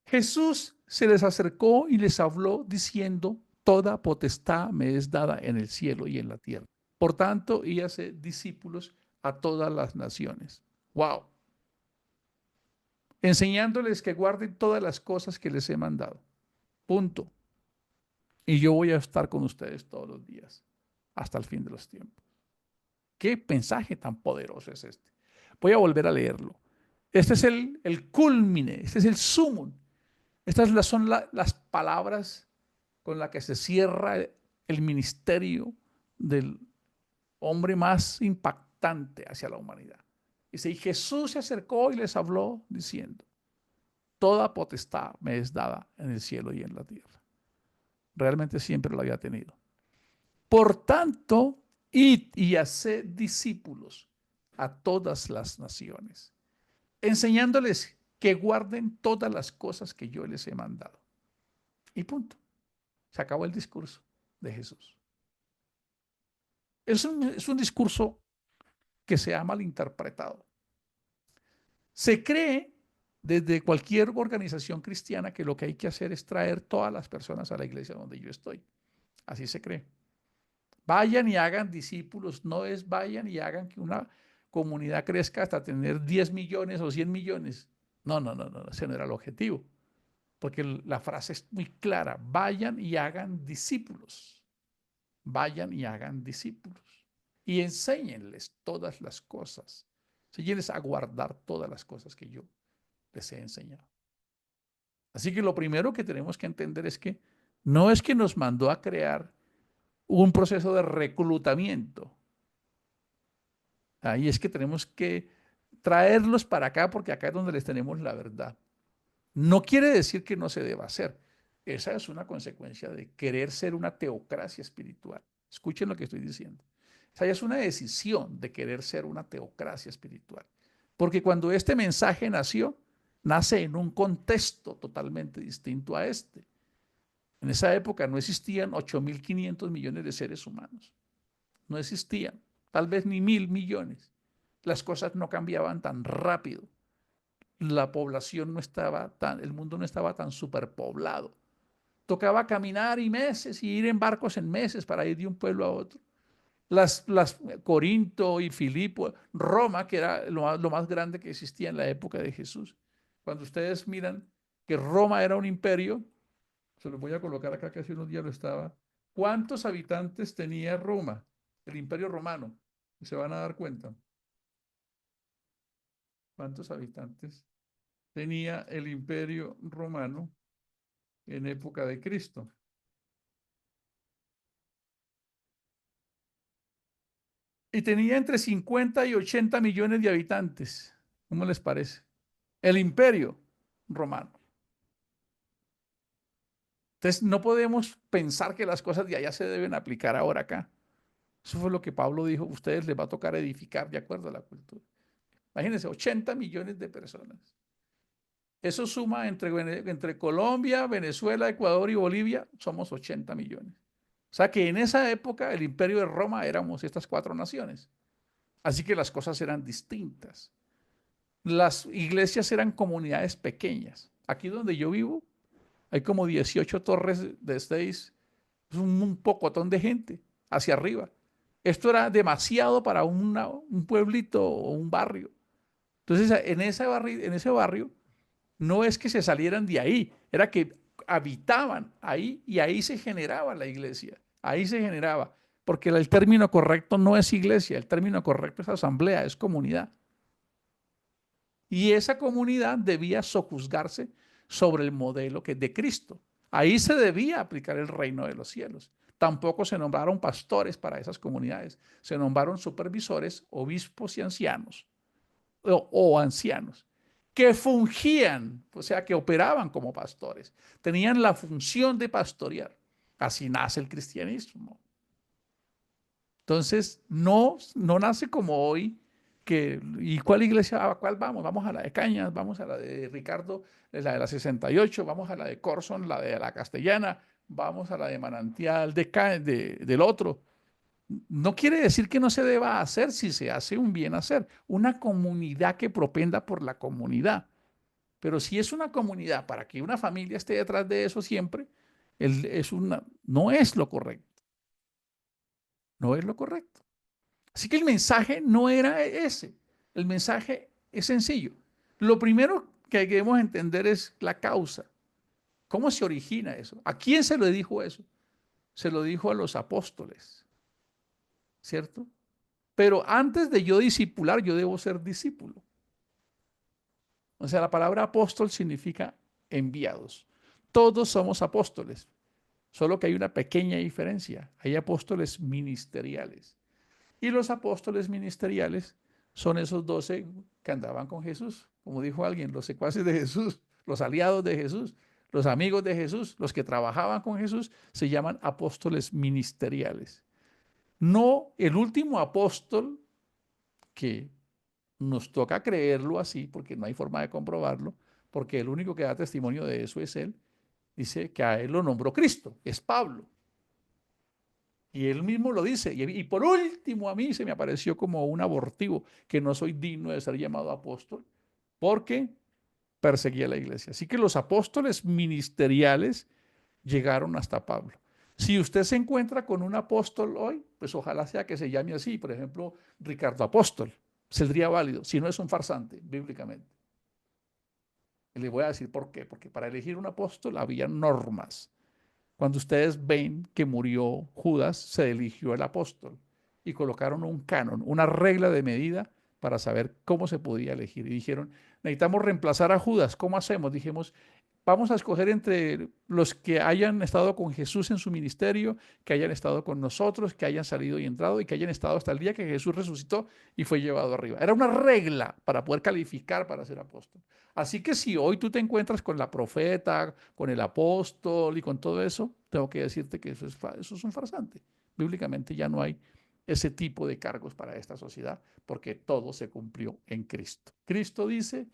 Jesús se les acercó y les habló diciendo, toda potestad me es dada en el cielo y en la tierra. Por tanto, y hace discípulos a todas las naciones. Wow. Enseñándoles que guarden todas las cosas que les he mandado. Punto. Y yo voy a estar con ustedes todos los días, hasta el fin de los tiempos. ¿Qué mensaje tan poderoso es este? Voy a volver a leerlo. Este es el culmine, este es el sumum. Son las palabras con las que se cierra el ministerio del hombre más impactante hacia la humanidad. Dice, y Jesús se acercó y les habló diciendo, toda potestad me es dada en el cielo y en la tierra. Realmente siempre lo había tenido. Por tanto, id y haced discípulos a todas las naciones, enseñándoles que guarden todas las cosas que yo les he mandado. Y punto. Se acabó el discurso de Jesús. Es un discurso que se ha malinterpretado. Se cree desde cualquier organización cristiana que lo que hay que hacer es traer todas las personas a la iglesia donde yo estoy. Así se cree. Vayan y hagan discípulos, no es vayan y hagan que una comunidad crezca hasta tener 10 millones o 100 millones. No, no, no, no, ese no era el objetivo, porque la frase es muy clara, vayan y hagan discípulos, vayan y hagan discípulos y enséñenles todas las cosas, enséñenles a guardar todas las cosas que yo les he enseñado. Así que lo primero que tenemos que entender es que no es que nos mandó a crear un proceso de reclutamiento. Ahí es que tenemos que traerlos para acá porque acá es donde les tenemos la verdad. No quiere decir que no se deba hacer. Esa es una consecuencia de querer ser una teocracia espiritual. Escuchen lo que estoy diciendo. Esa ya es una decisión de querer ser una teocracia espiritual. Porque cuando este mensaje nació, nace en un contexto totalmente distinto a este. En esa época no existían 8.500 millones de seres humanos. No existían, tal vez ni 1.000 millones. Las cosas no cambiaban tan rápido. La población no estaba tan, el mundo no estaba tan superpoblado. Tocaba caminar y meses y ir en barcos en meses para ir de un pueblo a otro. Las Corinto y Filipo, Roma, que era lo más grande que existía en la época de Jesús. Cuando ustedes miran que Roma era un imperio, se lo voy a colocar acá que hace unos días lo estaba. ¿Cuántos habitantes tenía Roma, el imperio romano? Se van a dar cuenta. ¿Cuántos habitantes tenía el imperio romano en época de Cristo? Y tenía entre 50 y 80 millones de habitantes. ¿Cómo les parece? El imperio romano. Entonces, no podemos pensar que las cosas de allá se deben aplicar ahora acá. Eso fue lo que Pablo dijo, a ustedes les va a tocar edificar de acuerdo a la cultura. Imagínense, 80 millones de personas. Eso suma entre Colombia, Venezuela, Ecuador y Bolivia, somos 80 millones. O sea que en esa época el imperio de Roma éramos estas 4 naciones. Así que las cosas eran distintas. Las iglesias eran comunidades pequeñas. Aquí donde yo vivo hay como 18 torres de 6, es un pocotón de gente hacia arriba. Esto era demasiado para un pueblito o un barrio. Entonces en ese barrio no es que se salieran de ahí, era que habitaban ahí y ahí se generaba la iglesia, ahí se generaba, porque el término correcto no es iglesia, el término correcto es asamblea, es comunidad. Y esa comunidad debía sojuzgarse sobre el modelo que es de Cristo. Ahí se debía aplicar el reino de los cielos. Tampoco se nombraron pastores para esas comunidades, se nombraron supervisores, obispos y ancianos o ancianos que fungían, o sea, que operaban como pastores, tenían la función de pastorear. Así nace el cristianismo. Entonces, no nace como hoy, ¿y cuál iglesia? ¿A cuál vamos? Vamos a la de Cañas, vamos a la de Ricardo, la de la 68, vamos a la de Corson, la de la Castellana, vamos a la de Manantial del otro. No quiere decir que no se deba hacer si se hace un bien hacer. Una comunidad que propenda por la comunidad. Pero si es una comunidad para que una familia esté detrás de eso siempre, no es lo correcto. No es lo correcto. Así que el mensaje no era ese. El mensaje es sencillo. Lo primero que debemos entender es la causa. ¿Cómo se origina eso? ¿A quién se lo dijo eso? Se lo dijo a los apóstoles, ¿cierto? Pero antes de yo discipular, yo debo ser discípulo. O sea, la palabra apóstol significa enviados. Todos somos apóstoles, solo que hay una pequeña diferencia. Hay apóstoles ministeriales. Y los apóstoles ministeriales son esos 12 que andaban con Jesús, como dijo alguien, los secuaces de Jesús, los aliados de Jesús, los amigos de Jesús, los que trabajaban con Jesús, se llaman apóstoles ministeriales. No el último apóstol, que nos toca creerlo así, porque no hay forma de comprobarlo, porque el único que da testimonio de eso es él. Dice que a él lo nombró Cristo, es Pablo. Y él mismo lo dice. Y por último, a mí se me apareció como un abortivo, que no soy digno de ser llamado apóstol, porque perseguía la iglesia. Así que los apóstoles ministeriales llegaron hasta Pablo. Si usted se encuentra con un apóstol hoy, pues ojalá sea que se llame así, por ejemplo, Ricardo Apóstol, saldría válido, si no es un farsante, bíblicamente. Y le voy a decir por qué, porque para elegir un apóstol había normas. Cuando ustedes ven que murió Judas, se eligió el apóstol y colocaron un canon, una regla de medida para saber cómo se podía elegir. Y dijeron, necesitamos reemplazar a Judas, ¿cómo hacemos? Dijimos, vamos a escoger entre los que hayan estado con Jesús en su ministerio, que hayan estado con nosotros, que hayan salido y entrado y que hayan estado hasta el día que Jesús resucitó y fue llevado arriba. Era una regla para poder calificar para ser apóstol. Así que si hoy tú te encuentras con la profeta, con el apóstol y con todo eso, tengo que decirte que eso es un farsante. Bíblicamente ya no hay ese tipo de cargos para esta sociedad porque todo se cumplió en Cristo. Cristo dice,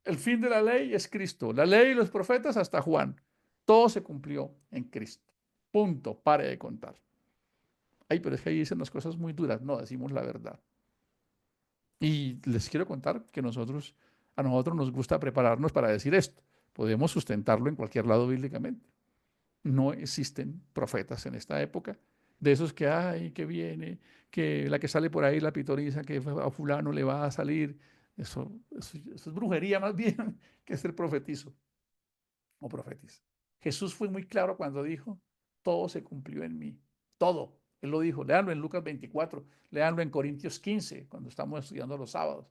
el fin de la ley es Cristo. La ley y los profetas hasta Juan. Todo se cumplió en Cristo. Punto. Pare de contar. Ay, pero es que ahí dicen las cosas muy duras. No, decimos la verdad. Y les quiero contar que a nosotros nos gusta prepararnos para decir esto. Podemos sustentarlo en cualquier lado bíblicamente. No existen profetas en esta época. De esos que hay, que viene, que la que sale por ahí, la pitoriza, que a fulano le va a salir. Eso es brujería más bien que ser profetizo o profetiza. Jesús fue muy claro cuando dijo, todo se cumplió en mí. Todo. Él lo dijo. Leanlo en Lucas 24, leanlo en Corintios 15, cuando estamos estudiando los sábados.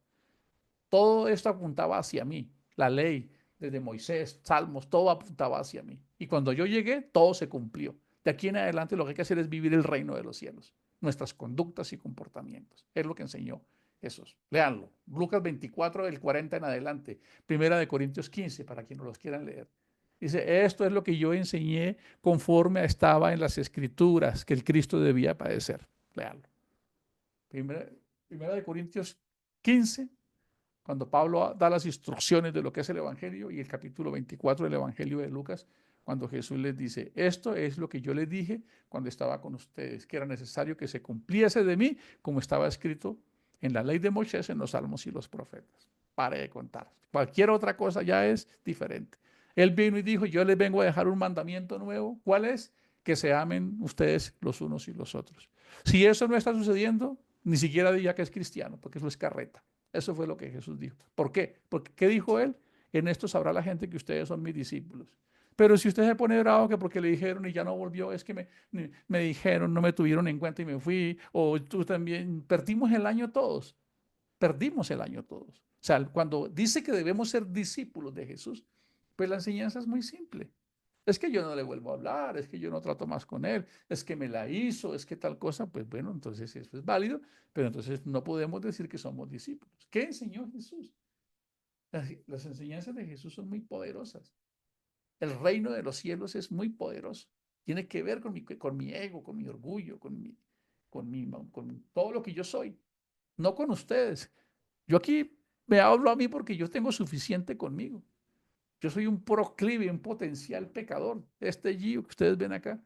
Todo esto apuntaba hacia mí. La ley, desde Moisés, Salmos, todo apuntaba hacia mí. Y cuando yo llegué, todo se cumplió. De aquí en adelante lo que hay que hacer es vivir el reino de los cielos, nuestras conductas y comportamientos. Es lo que enseñó Jesús. Leanlo. Lucas 24, del 40 en adelante. Primera de Corintios 15, para quienes los quieran leer. Dice, esto es lo que yo enseñé conforme estaba en las escrituras, que el Cristo debía padecer. Leanlo. Primera de Corintios 15, cuando Pablo da las instrucciones de lo que es el Evangelio, y el capítulo 24 del Evangelio de Lucas, cuando Jesús les dice, esto es lo que yo les dije cuando estaba con ustedes, que era necesario que se cumpliese de mí como estaba escrito en la ley de Moisés, en los salmos y los profetas. Pare de contar. Cualquier otra cosa ya es diferente. Él vino y dijo, yo les vengo a dejar un mandamiento nuevo. ¿Cuál es? Que se amen ustedes los unos y los otros. Si eso no está sucediendo, ni siquiera diga que es cristiano, porque eso es carreta. Eso fue lo que Jesús dijo. ¿Por qué? Porque, ¿qué dijo él? En esto sabrá la gente que ustedes son mis discípulos. Pero si usted se pone bravo que porque le dijeron y ya no volvió, es que me dijeron, no me tuvieron en cuenta y me fui, o tú también, perdimos el año todos. Perdimos el año todos. O sea, cuando dice que debemos ser discípulos de Jesús, pues la enseñanza es muy simple. Es que yo no le vuelvo a hablar, es que yo no trato más con él, es que me la hizo, es que tal cosa, pues bueno, entonces eso es válido, pero entonces no podemos decir que somos discípulos. ¿Qué enseñó Jesús? Las enseñanzas de Jesús son muy poderosas. El reino de los cielos es muy poderoso. Tiene que ver con mi ego, con mi orgullo, con todo lo que yo soy, no con ustedes. Yo aquí me hablo a mí porque yo tengo suficiente conmigo. Yo soy un proclive, un potencial pecador. Este Gio que ustedes ven acá,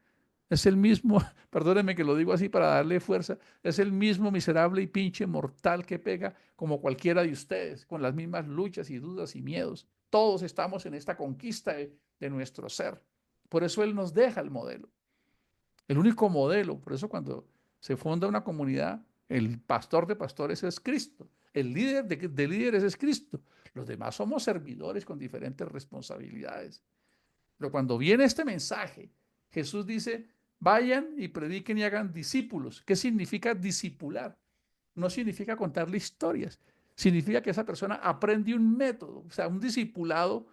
Es el mismo, perdónenme que lo digo así para darle fuerza, es el mismo miserable y pinche mortal que pega como cualquiera de ustedes, con las mismas luchas y dudas y miedos. Todos estamos en esta conquista de nuestro ser. Por eso Él nos deja el modelo, el único modelo. Por eso cuando se funda una comunidad, el pastor de pastores es Cristo, el líder de líderes es Cristo. Los demás somos servidores con diferentes responsabilidades. Pero cuando viene este mensaje, Jesús dice, vayan y prediquen y hagan discípulos. ¿Qué significa discipular? No significa contarle historias, significa que esa persona aprende un método. O sea, un discipulado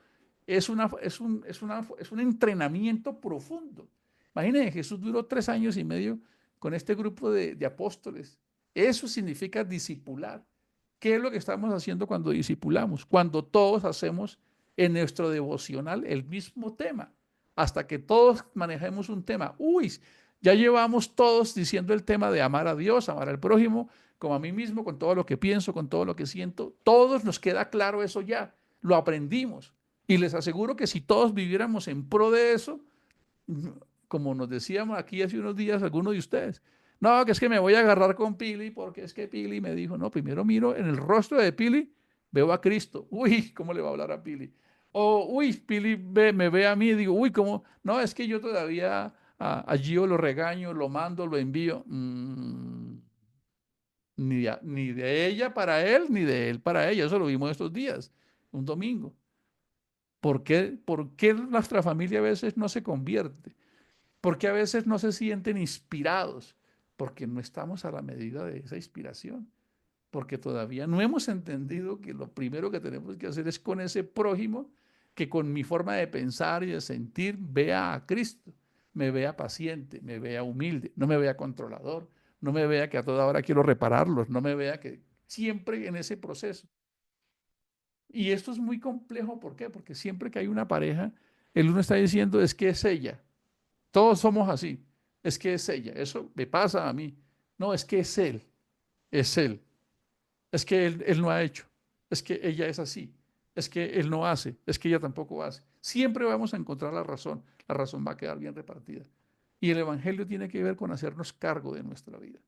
es un entrenamiento profundo. Imagínense, Jesús duró 3 años y medio con este grupo de apóstoles. Eso significa discipular. ¿Qué es lo que estamos haciendo cuando discipulamos? Cuando todos hacemos en nuestro devocional el mismo tema, hasta que todos manejemos un tema. Uy, ya llevamos todos diciendo el tema de amar a Dios, amar al prójimo, como a mí mismo, con todo lo que pienso, con todo lo que siento. Todos nos queda claro eso ya, lo aprendimos. Y les aseguro que si todos viviéramos en pro de eso, como nos decíamos aquí hace unos días algunos de ustedes, no, que es que me voy a agarrar con Pili porque es que Pili me dijo, no, primero miro en el rostro de Pili, veo a Cristo. Uy, ¿cómo le va a hablar a Pili? O, uy, Pili me ve a mí y digo, uy, ¿cómo? No, es que yo todavía a Gio lo regaño, lo mando, lo envío. Ni de ella para él, ni de él para ella. Eso lo vimos estos días, un domingo. ¿Por qué nuestra familia a veces no se convierte? ¿Por qué a veces no se sienten inspirados? Porque no estamos a la medida de esa inspiración. Porque todavía no hemos entendido que lo primero que tenemos que hacer es con ese prójimo que con mi forma de pensar y de sentir vea a Cristo, me vea paciente, me vea humilde, no me vea controlador, no me vea que a toda hora quiero repararlos, no me vea que siempre en ese proceso. Y esto es muy complejo, ¿por qué? Porque siempre que hay una pareja, el uno está diciendo es que es ella. Todos somos así. Es que es ella. Eso me pasa a mí. No, es que es él. Es él. Es que él no ha hecho. Es que ella es así. Es que él no hace. Es que ella tampoco hace. Siempre vamos a encontrar la razón. La razón va a quedar bien repartida. Y el Evangelio tiene que ver con hacernos cargo de nuestra vida,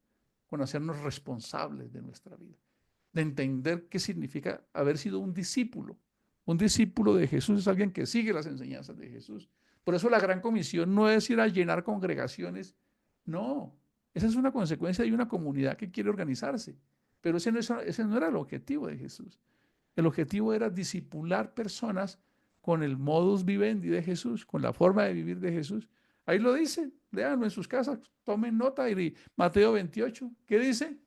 con hacernos responsables de nuestra vida, de entender qué significa haber sido un discípulo. Un discípulo de Jesús es alguien que sigue las enseñanzas de Jesús. Por eso la gran comisión no es ir a llenar congregaciones, no, esa es una consecuencia de una comunidad que quiere organizarse, pero ese no era el objetivo de Jesús. El objetivo era discipular personas con el modus vivendi de Jesús, con la forma de vivir de Jesús. Ahí lo dice, léanlo en sus casas, tomen nota y Mateo 28, ¿qué dice?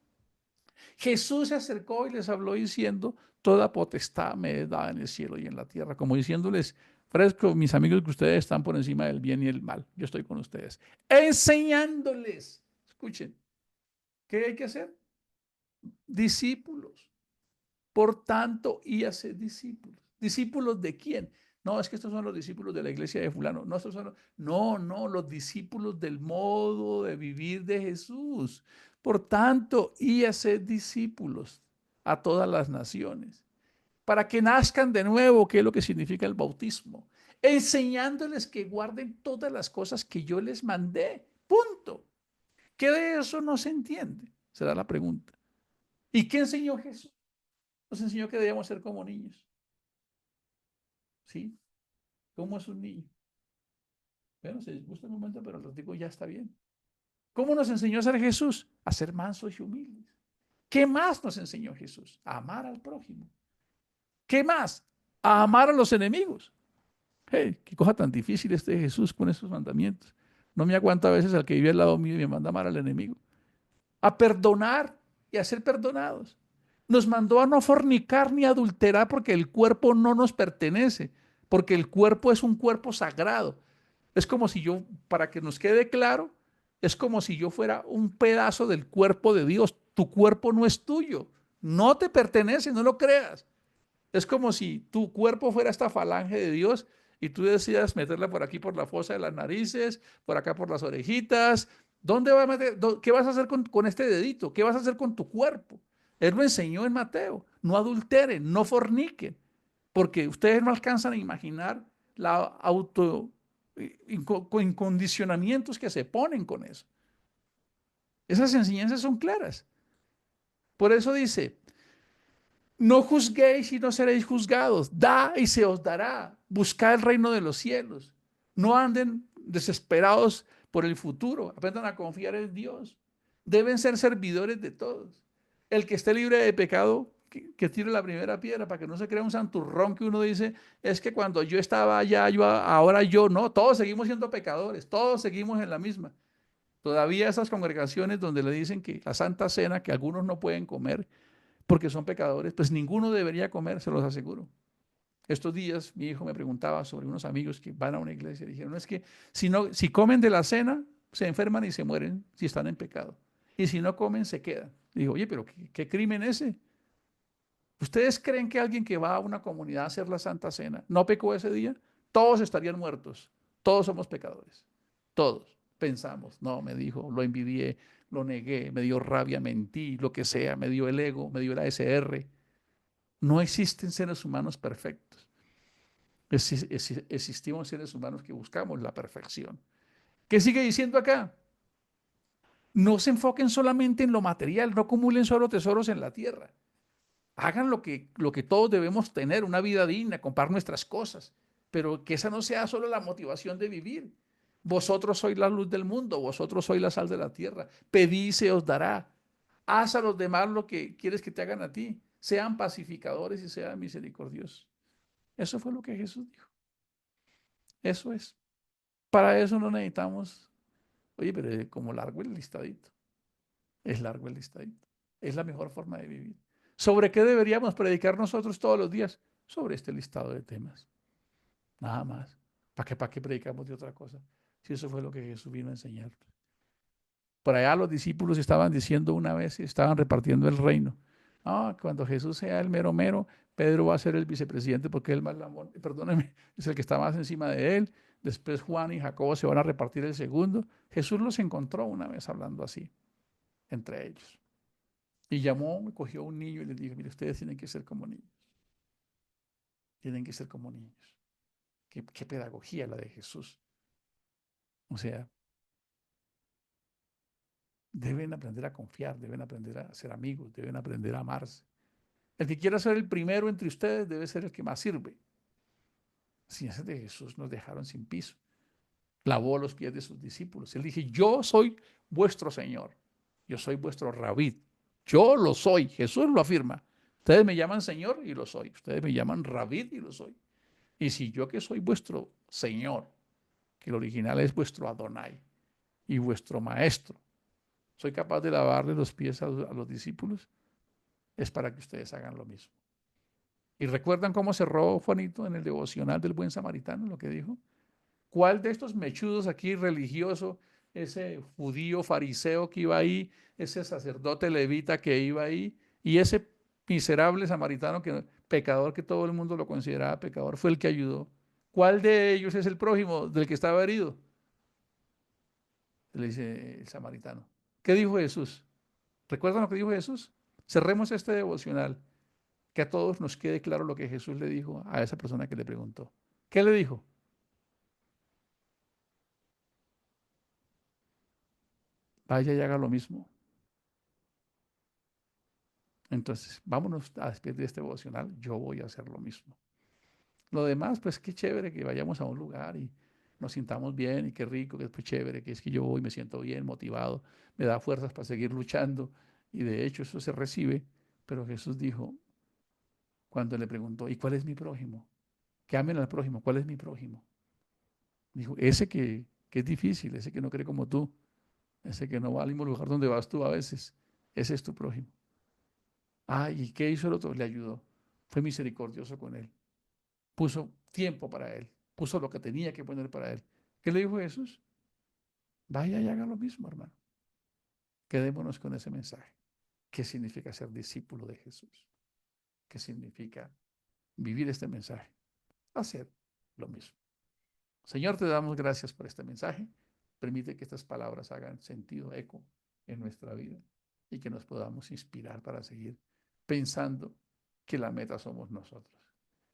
Jesús se acercó y les habló diciendo, toda potestad me es dada en el cielo y en la tierra, como diciéndoles, fresco, mis amigos, que ustedes están por encima del bien y el mal, yo estoy con ustedes, enseñándoles, escuchen, ¿qué hay que hacer? Discípulos. Por tanto, y hacer discípulos. ¿Discípulos de quién? No, es que estos son los discípulos de la iglesia de fulano. No, no, los discípulos del modo de vivir de Jesús. Por tanto, y hacer discípulos a todas las naciones, para que nazcan de nuevo, que es lo que significa el bautismo, enseñándoles que guarden todas las cosas que yo les mandé. Punto. ¿Qué de eso no se entiende? Será la pregunta. ¿Y qué enseñó Jesús? Nos enseñó que debíamos ser como niños. ¿Sí? ¿Cómo es un niño? Bueno, se disgusta un momento, pero los digo, ya está bien. ¿Cómo nos enseñó a ser Jesús? A ser mansos y humildes. ¿Qué más nos enseñó Jesús? A amar al prójimo. ¿Qué más? A amar a los enemigos. Hey, qué cosa tan difícil este Jesús con estos mandamientos. No me aguanta a veces al que vive al lado mío y me manda a amar al enemigo. A perdonar y a ser perdonados. Nos mandó a no fornicar ni adulterar porque el cuerpo no nos pertenece, porque el cuerpo es un cuerpo sagrado. Es como si yo, para que nos quede claro, es como si yo fuera un pedazo del cuerpo de Dios. Tu cuerpo no es tuyo, no te pertenece, no lo creas. Es como si tu cuerpo fuera esta falange de Dios y tú decidas meterla por aquí por la fosa de las narices, por acá por las orejitas. ¿Dónde va a meter? ¿Qué vas a hacer con este dedito? ¿Qué vas a hacer con tu cuerpo? Él lo enseñó en Mateo. No adulteren, no forniquen, porque ustedes no alcanzan a imaginar la auto, con condicionamientos que se ponen con eso. Esas enseñanzas son claras. Por eso dice, no juzguéis y no seréis juzgados. Da y se os dará. Buscad el reino de los cielos. No anden desesperados por el futuro. Aprendan a confiar en Dios. Deben ser servidores de todos. El que esté libre de pecado, que tire la primera piedra para que no se crea un santurrón que uno dice, es que cuando yo estaba allá, ahora yo no. Todos seguimos siendo pecadores. Todos seguimos en la misma. Todavía esas congregaciones donde le dicen que la Santa Cena, que algunos no pueden comer, porque son pecadores, pues ninguno debería comer, se los aseguro. Estos días mi hijo me preguntaba sobre unos amigos que van a una iglesia y dijeron, es que si comen de la cena, se enferman y se mueren si están en pecado. Y si no comen, se quedan. Digo, oye, pero ¿qué crimen ese? ¿Ustedes creen que alguien que va a una comunidad a hacer la Santa Cena no pecó ese día? Todos estarían muertos. Todos somos pecadores. Todos. Pensamos, no, me dijo, lo envidié, lo negué, me dio rabia, mentí, lo que sea, me dio el ego, me dio el ASR. No existen seres humanos perfectos. Existimos seres humanos que buscamos la perfección. ¿Qué sigue diciendo acá? No se enfoquen solamente en lo material, no acumulen solo tesoros en la tierra. Hagan lo que todos debemos tener, una vida digna, comprar nuestras cosas, pero que esa no sea solo la motivación de vivir. Vosotros sois la luz del mundo, vosotros sois la sal de la tierra. Pedí y se os dará. Haz a los demás lo que quieres que te hagan a ti. Sean pacificadores y sean misericordiosos. Eso fue lo que Jesús dijo. Eso es. Para eso no necesitamos, oye, pero es como largo el listadito. Es largo el listadito. Es la mejor forma de vivir. ¿Sobre qué deberíamos predicar nosotros todos los días? Sobre este listado de temas. Nada más. ¿Para qué predicamos de otra cosa? Si eso fue lo que Jesús vino a enseñar. Por allá los discípulos estaban diciendo una vez, estaban repartiendo el reino. Ah, cuando Jesús sea el mero mero, Pedro va a ser el vicepresidente porque es el más lamón, perdóneme, es el que está más encima de él. Después Juan y Jacobo se van a repartir el segundo. Jesús los encontró una vez hablando así, entre ellos. Y llamó, cogió un niño y les dijo, mire, ustedes tienen que ser como niños. Tienen que ser como niños. Qué pedagogía la de Jesús. O sea, deben aprender a confiar, deben aprender a ser amigos, deben aprender a amarse. El que quiera ser el primero entre ustedes debe ser el que más sirve. Sin ese de Jesús nos dejaron sin piso. Lavó los pies de sus discípulos. Él dijo, yo soy vuestro Señor. Yo soy vuestro Rabí. Yo lo soy. Jesús lo afirma. Ustedes me llaman Señor y lo soy. Ustedes me llaman Rabí y lo soy. Y si yo que soy vuestro Señor, que el original es vuestro Adonai y vuestro Maestro, soy capaz de lavarle los pies a los discípulos, es para que ustedes hagan lo mismo. ¿Y recuerdan cómo cerró Juanito en el devocional del buen samaritano, lo que dijo? ¿Cuál de estos mechudos aquí religioso, ese judío fariseo que iba ahí, ese sacerdote levita que iba ahí, y ese miserable samaritano, pecador que todo el mundo lo consideraba pecador, fue el que ayudó? ¿Cuál de ellos es el prójimo del que estaba herido? Le dice el samaritano. ¿Qué dijo Jesús? ¿Recuerdan lo que dijo Jesús? Cerremos este devocional, que a todos nos quede claro lo que Jesús le dijo a esa persona que le preguntó. ¿Qué le dijo? Vaya y haga lo mismo. Entonces, vámonos a despedir de este devocional. Yo voy a hacer lo mismo. Lo demás, pues qué chévere que vayamos a un lugar y nos sintamos bien y qué rico, que es muy chévere, que es que yo voy, me siento bien, motivado, me da fuerzas para seguir luchando. Y de hecho eso se recibe. Pero Jesús dijo, cuando le preguntó, ¿y cuál es mi prójimo? Que amen al prójimo. ¿Cuál es mi prójimo? Dijo, ese que es difícil, ese que no cree como tú, ese que no va al mismo lugar donde vas tú a veces. Ese es tu prójimo. Ah, ¿y qué hizo el otro? Le ayudó. Fue misericordioso con él. Puso tiempo para él. Puso lo que tenía que poner para él. ¿Qué le dijo Jesús? Vaya y haga lo mismo, hermano. Quedémonos con ese mensaje. ¿Qué significa ser discípulo de Jesús? ¿Qué significa vivir este mensaje? Hacer lo mismo. Señor, te damos gracias por este mensaje. Permite que estas palabras hagan sentido, eco en nuestra vida y que nos podamos inspirar para seguir pensando que la meta somos nosotros.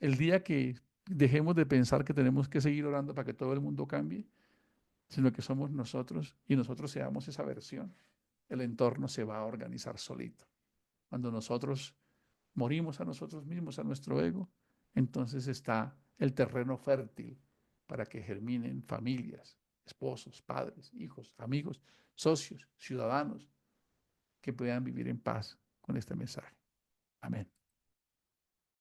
El día que dejemos de pensar que tenemos que seguir orando para que todo el mundo cambie, sino que somos nosotros y nosotros seamos esa versión. El entorno se va a organizar solito. Cuando nosotros morimos a nosotros mismos, a nuestro ego, entonces está el terreno fértil para que germinen familias, esposos, padres, hijos, amigos, socios, ciudadanos que puedan vivir en paz con este mensaje. Amén.